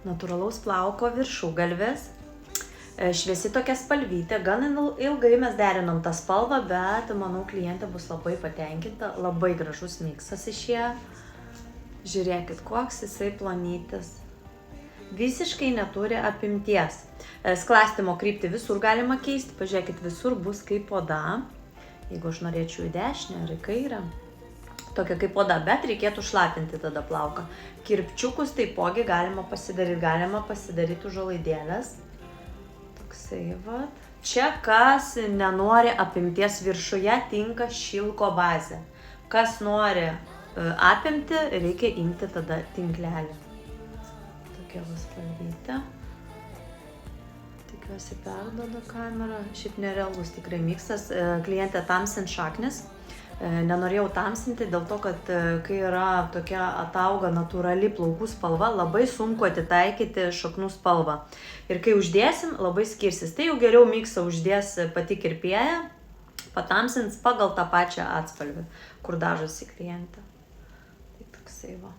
Natūralaus plauko viršugalvis. Šviesi tokia spalvytė, gan ilgai mes derinom tą spalvą, bet manau klientė bus labai patenkinta, labai gražus miksas išėjo. Žiūrėkit, koks jisai plonytis. Visiškai neturi apimties. Skląstymo kryptį visur galima keisti, pažiūrėkit, visur bus kaip oda. Jeigu aš norėčiau į dešinę ar į kairę, tokia kaip oda, bet reikėtų šlapinti tada plauką. Kirpčiukus taipogi galima pasidaryti užuolaidėlės. Toksai vat. Čia kas nenori apimties viršuje, tinka šilko bazė. Kas nori apimti, reikia imti tada tinklelį. Tokia va spalvytė. Tikiuosi perduoda kamerą. Šiaip nerealus tikrai miksas. Klientė tamsint šaknis. Nenorėjau tamsinti dėl to, kad kai yra tokia atauga natūrali plaukų spalva, labai sunku atitaikyti šaknų spalvą. Ir kai uždėsim, labai skirsis. Tai jau geriau miksą uždės pati kirpėja, patamsins pagal tą pačią atspalvį, kur dažosi klientė. Tai toksai va.